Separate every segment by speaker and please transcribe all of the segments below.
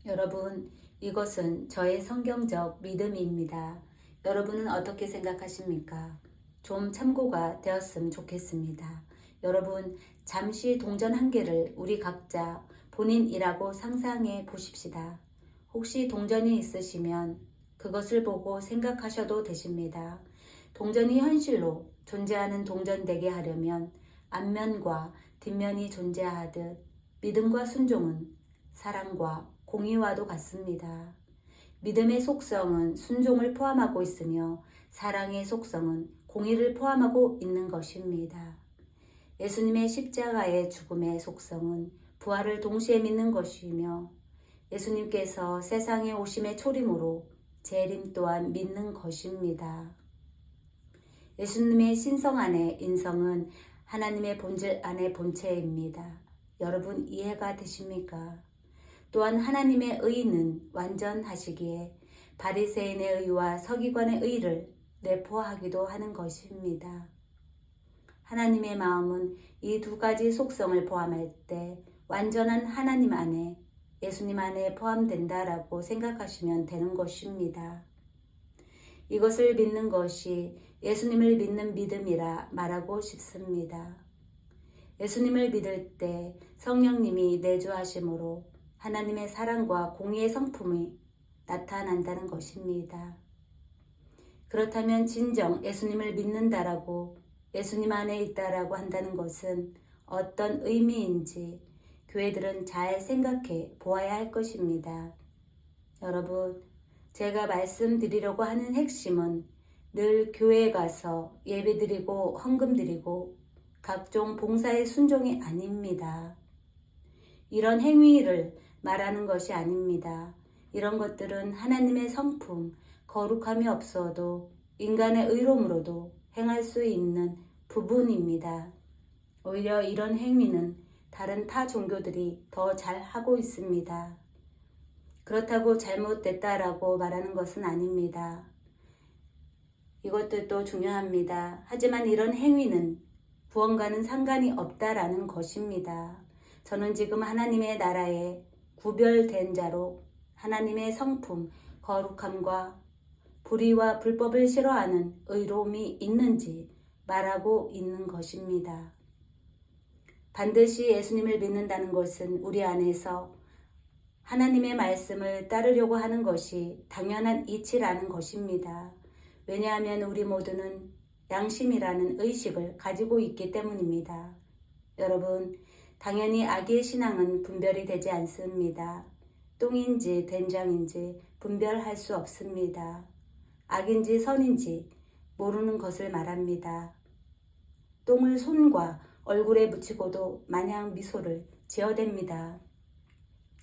Speaker 1: 여러분, 이것은 저의 성경적 믿음입니다. 여러분은 어떻게 생각하십니까? 좀 참고가 되었으면 좋겠습니다. 여러분, 잠시 동전 한 개를 우리 각자 본인이라고 상상해 보십시다. 혹시 동전이 있으시면 그것을 보고 생각하셔도 되십니다. 동전이 현실로 존재하는 동전 되게 하려면 앞면과 뒷면이 존재하듯 믿음과 순종은 사랑과 공의와도 같습니다. 믿음의 속성은 순종을 포함하고 있으며 사랑의 속성은 공의를 포함하고 있는 것입니다. 예수님의 십자가의 죽음의 속성은 부활을 동시에 믿는 것이며 예수님께서 세상에 오심의 초림으로 재림 또한 믿는 것입니다. 예수님의 신성 안의 인성은 하나님의 본질 안의 본체입니다. 여러분 이해가 되십니까? 또한 하나님의 의는 완전하시기에 바리새인의 의와 서기관의 의를 내포하기도 하는 것입니다. 하나님의 마음은 이 두 가지 속성을 포함할 때 완전한 하나님 안에 예수님 안에 포함된다라고 생각하시면 되는 것입니다. 이것을 믿는 것이 예수님을 믿는 믿음이라 말하고 싶습니다. 예수님을 믿을 때 성령님이 내주하심으로 하나님의 사랑과 공의의 성품이 나타난다는 것입니다. 그렇다면 진정 예수님을 믿는다라고 예수님 안에 있다라고 한다는 것은 어떤 의미인지 교회들은 잘 생각해 보아야 할 것입니다. 여러분, 제가 말씀드리려고 하는 핵심은 늘 교회에 가서 예배드리고 헌금드리고 각종 봉사의 순종이 아닙니다. 이런 행위를 말하는 것이 아닙니다. 이런 것들은 하나님의 성품, 거룩함이 없어도 인간의 의로움으로도 행할 수 있는 부분입니다. 오히려 이런 행위는 다른 타 종교들이 더 잘하고 있습니다. 그렇다고 잘못됐다라고 말하는 것은 아닙니다. 이것들도 중요합니다. 하지만 이런 행위는 구원과는 상관이 없다라는 것입니다. 저는 지금 하나님의 나라에 구별된 자로 하나님의 성품, 거룩함과 불의와 불법을 싫어하는 의로움이 있는지 말하고 있는 것입니다. 반드시 예수님을 믿는다는 것은 우리 안에서 하나님의 말씀을 따르려고 하는 것이 당연한 이치라는 것입니다. 왜냐하면 우리 모두는 양심이라는 의식을 가지고 있기 때문입니다. 여러분, 당연히 악의 신앙은 분별이 되지 않습니다. 똥인지 된장인지 분별할 수 없습니다. 악인지 선인지 모르는 것을 말합니다. 똥을 손과 얼굴에 묻히고도 마냥 미소를 지어댑니다.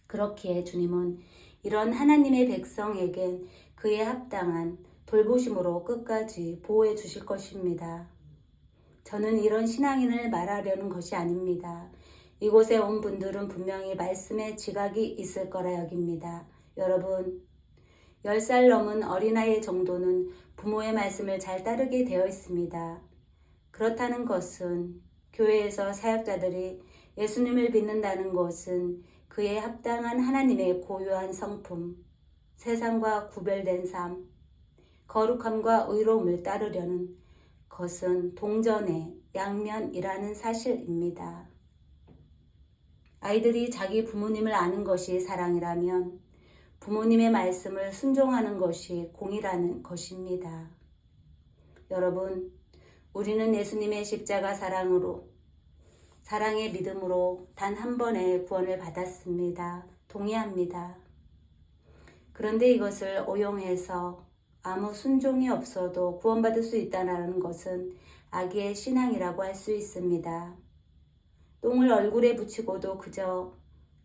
Speaker 1: 그렇기에 주님은 이런 하나님의 백성에겐 그에 합당한 돌보심으로 끝까지 보호해 주실 것입니다. 저는 이런 신앙인을 말하려는 것이 아닙니다. 이곳에 온 분들은 분명히 말씀에 지각이 있을 거라 여깁니다. 여러분, 10살 넘은 어린아이 정도는 부모의 말씀을 잘 따르게 되어 있습니다. 그렇다는 것은 교회에서 사역자들이 예수님을 믿는다는 것은 그에 합당한 하나님의 고유한 성품, 세상과 구별된 삶, 거룩함과 의로움을 따르려는 것은 동전의 양면이라는 사실입니다. 아이들이 자기 부모님을 아는 것이 사랑이라면 부모님의 말씀을 순종하는 것이 공이라는 것입니다. 여러분, 우리는 예수님의 십자가 사랑의 믿음으로 단 한 번의 구원을 받았습니다. 동의합니다. 그런데 이것을 오용해서 아무 순종이 없어도 구원받을 수 있다는 것은 악의 신앙이라고 할 수 있습니다. 똥을 얼굴에 붙이고도 그저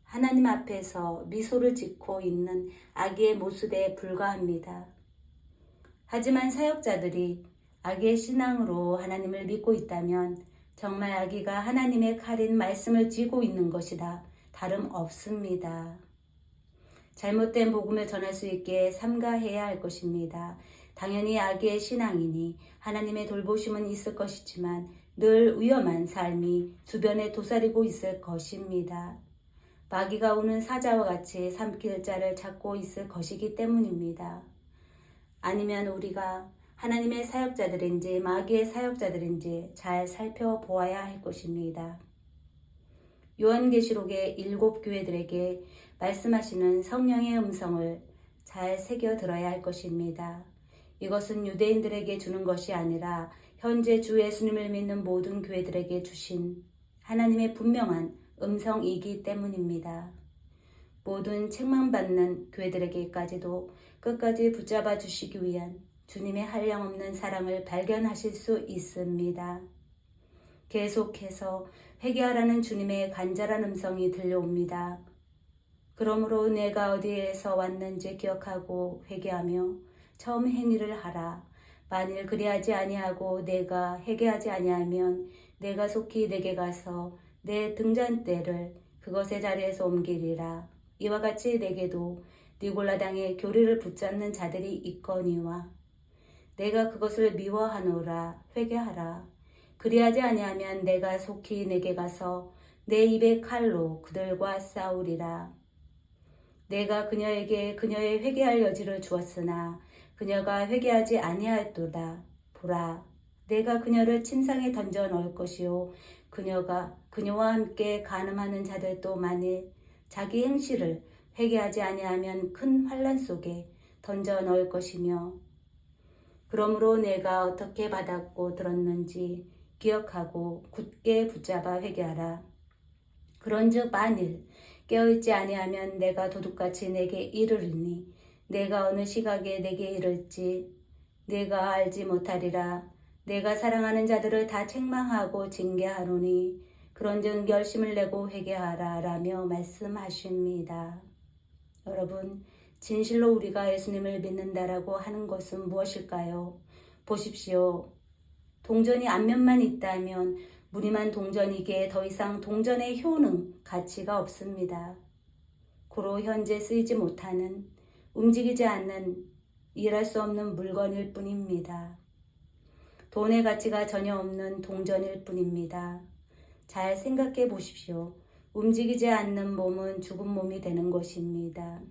Speaker 1: 하나님 앞에서 미소를 짓고 있는 악의 모습에 불과합니다. 하지만 사역자들이 악의 신앙으로 하나님을 믿고 있다면 정말 악의가 하나님의 칼인 말씀을 쥐고 있는 것이다 다름없습니다. 잘못된 복음을 전할 수 있게 삼가해야 할 것입니다. 당연히 악의 신앙이니 하나님의 돌보심은 있을 것이지만 늘 위험한 삶이 주변에 도사리고 있을 것입니다. 마귀가 우는 사자와 같이 삼킬 자를 찾고 있을 것이기 때문입니다. 아니면 우리가 하나님의 사역자들인지 마귀의 사역자들인지 잘 살펴보아야 할 것입니다. 요한계시록의 7 교회들에게 말씀하시는 성령의 음성을 잘 새겨 들어야 할 것입니다. 이것은 유대인들에게 주는 것이 아니라 현재 주 예수님을 믿는 모든 교회들에게 주신 하나님의 분명한 음성이기 때문입니다. 모든 책망받는 교회들에게까지도 끝까지 붙잡아 주시기 위한 주님의 한량없는 사랑을 발견하실 수 있습니다. 계속해서 회개하라는 주님의 간절한 음성이 들려옵니다. 그러므로 내가 어디에서 왔는지 기억하고 회개하며 처음 행위를 하라. 만일 그리하지 아니하고 내가 회개하지 아니하면 내가 속히 내게 가서 내 등잔대를 그것의 자리에서 옮기리라. 이와 같이 내게도 니골라당의 교리를 붙잡는 자들이 있거니와 내가 그것을 미워하노라. 회개하라. 그리하지 아니하면 내가 속히 내게 가서 내 입에 칼로 그들과 싸우리라. 내가 그녀에게 그녀의 회개할 여지를 주었으나 그녀가 회개하지 아니하였도다. 보라, 내가 그녀를 침상에 던져 넣을 것이요 그녀와 함께 간음하는 자들도 만일 자기 행실을 회개하지 아니하면 큰 환난 속에 던져 넣을 것이며 그러므로 내가 어떻게 받았고 들었는지 기억하고 굳게 붙잡아 회개하라. 그런즉 만일 깨어있지 아니하면 내가 도둑같이 내게 이르리니 내가 어느 시각에 내게 이를지 내가 알지 못하리라. 내가 사랑하는 자들을 다 책망하고 징계하노니 그런즉 결심을 내고 회개하라 라며 말씀하십니다. 여러분, 진실로 우리가 예수님을 믿는다라고 하는 것은 무엇일까요? 보십시오. 동전이 앞면만 있다면 무늬만 동전이기에 더 이상 동전의 효능, 가치가 없습니다. 고로 현재 쓰이지 못하는, 움직이지 않는, 일할 수 없는 물건일 뿐입니다. 돈의 가치가 전혀 없는 동전일 뿐입니다. 잘 생각해 보십시오. 움직이지 않는 몸은 죽은 몸이 되는 것입니다.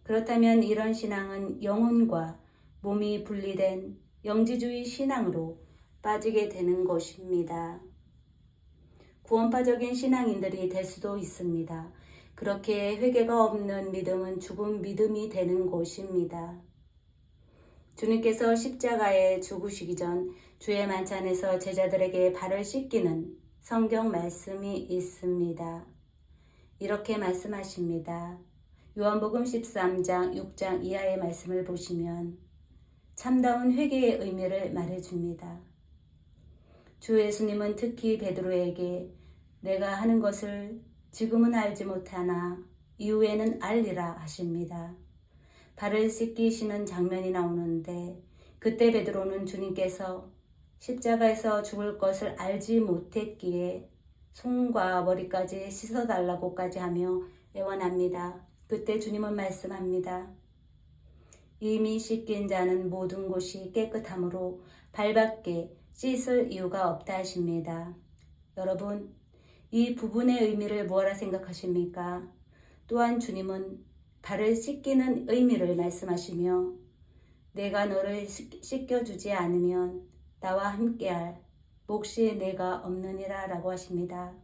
Speaker 1: 그렇다면 이런 신앙은 영혼과 몸이 분리된 영지주의 신앙으로 빠지게 되는 것입니다. 구원파적인 신앙인들이 될 수도 있습니다. 그렇게 회개가 없는 믿음은 죽은 믿음이 되는 것입니다. 주님께서 십자가에 죽으시기 전 주의 만찬에서 제자들에게 발을 씻기는 성경 말씀이 있습니다. 이렇게 말씀하십니다. 요한복음 13장 6장 이하의 말씀을 보시면 참다운 회개의 의미를 말해줍니다. 주 예수님은 특히 베드로에게 내가 하는 것을 지금은 알지 못하나 이후에는 알리라 하십니다. 발을 씻기시는 장면이 나오는데 그때 베드로는 주님께서 십자가에서 죽을 것을 알지 못했기에 손과 머리까지 씻어달라고까지 하며 애원합니다. 그때 주님은 말씀합니다. 이미 씻긴 자는 모든 곳이 깨끗하므로 발밖에 씻을 이유가 없다 하십니다. 여러분, 이 부분의 의미를 뭐라 생각하십니까? 또한 주님은 발을 씻기는 의미를 말씀하시며 내가 너를 씻겨주지 않으면 나와 함께할 몫이 내가 없느니라 라고 하십니다.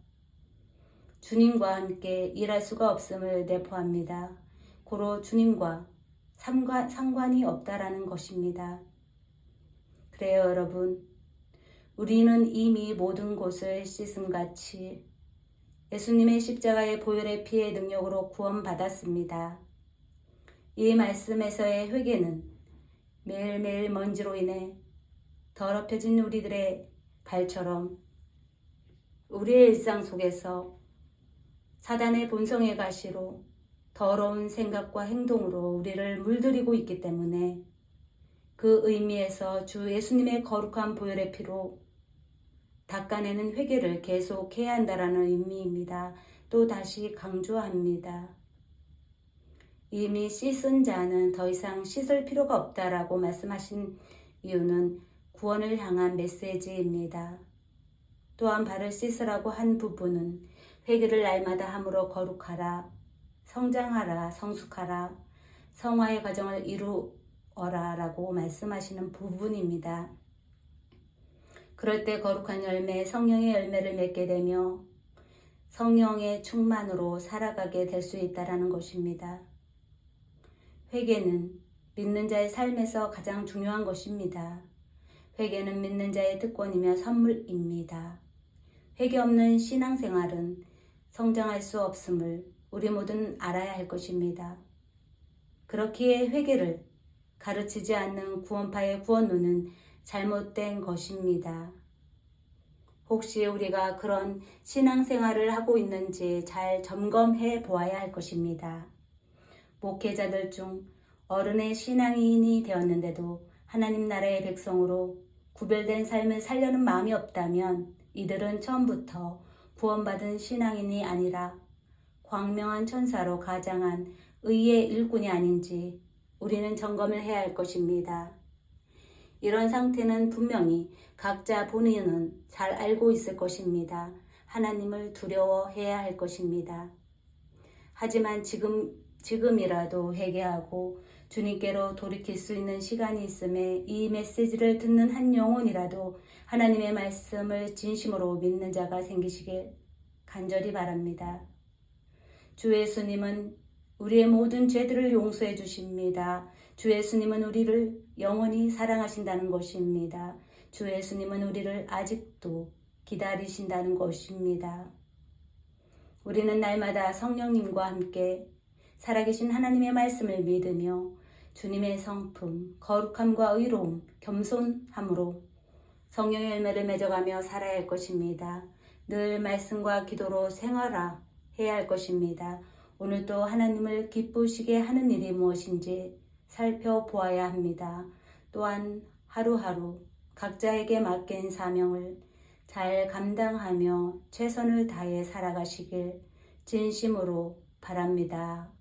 Speaker 1: 주님과 함께 일할 수가 없음을 내포합니다. 고로 주님과 상관이 없다라는 것입니다. 그래요, 여러분. 우리는 이미 모든 곳을 씻음같이 예수님의 십자가의 보혈의 피의 능력으로 구원받았습니다. 이 말씀에서의 회개는 매일매일 먼지로 인해 더럽혀진 우리들의 발처럼 우리의 일상 속에서 사단의 본성의 가시로 더러운 생각과 행동으로 우리를 물들이고 있기 때문에 그 의미에서 주 예수님의 거룩한 보혈의 피로 닦아내는 회개를 계속해야 한다는 의미입니다. 또 다시 강조합니다. 이미 씻은 자는 더 이상 씻을 필요가 없다라고 말씀하신 이유는 구원을 향한 메시지입니다. 또한 발을 씻으라고 한 부분은 회개를 날마다 함으로 거룩하라, 성장하라, 성숙하라, 성화의 과정을 이루어라 라고 말씀하시는 부분입니다. 그럴 때 거룩한 열매, 성령의 열매를 맺게 되며 성령의 충만으로 살아가게 될 수 있다는 것입니다. 회개는 믿는 자의 삶에서 가장 중요한 것입니다. 회개는 믿는 자의 특권이며 선물입니다. 회개 없는 신앙생활은 성장할 수 없음을 우리 모두는 알아야 할 것입니다. 그렇기에 회개를 가르치지 않는 구원파의 구원론은 잘못된 것입니다. 혹시 우리가 그런 신앙생활을 하고 있는지 잘 점검해 보아야 할 것입니다. 목회자들 중 어른의 신앙인이 되었는데도 하나님 나라의 백성으로 구별된 삶을 살려는 마음이 없다면 이들은 처음부터 구원받은 신앙인이 아니라 광명한 천사로 가장한 의의 일꾼이 아닌지 우리는 점검을 해야 할 것입니다. 이런 상태는 분명히 각자 본인은 잘 알고 있을 것입니다. 하나님을 두려워해야 할 것입니다. 하지만 지금이라도 회개하고 주님께로 돌이킬 수 있는 시간이 있음에 이 메시지를 듣는 한 영혼이라도 하나님의 말씀을 진심으로 믿는 자가 생기시길 간절히 바랍니다. 주 예수님은 우리의 모든 죄들을 용서해 주십니다. 주 예수님은 우리를 영원히 사랑하신다는 것입니다. 주 예수님은 우리를 아직도 기다리신다는 것입니다. 우리는 날마다 성령님과 함께 살아계신 하나님의 말씀을 믿으며 주님의 성품, 거룩함과 의로움, 겸손함으로 성령의 열매를 맺어가며 살아야 할 것입니다. 늘 말씀과 기도로 생활해야 할 것입니다. 오늘도 하나님을 기쁘시게 하는 일이 무엇인지 살펴보아야 합니다. 또한 하루하루 각자에게 맡긴 사명을 잘 감당하며 최선을 다해 살아가시길 진심으로 바랍니다.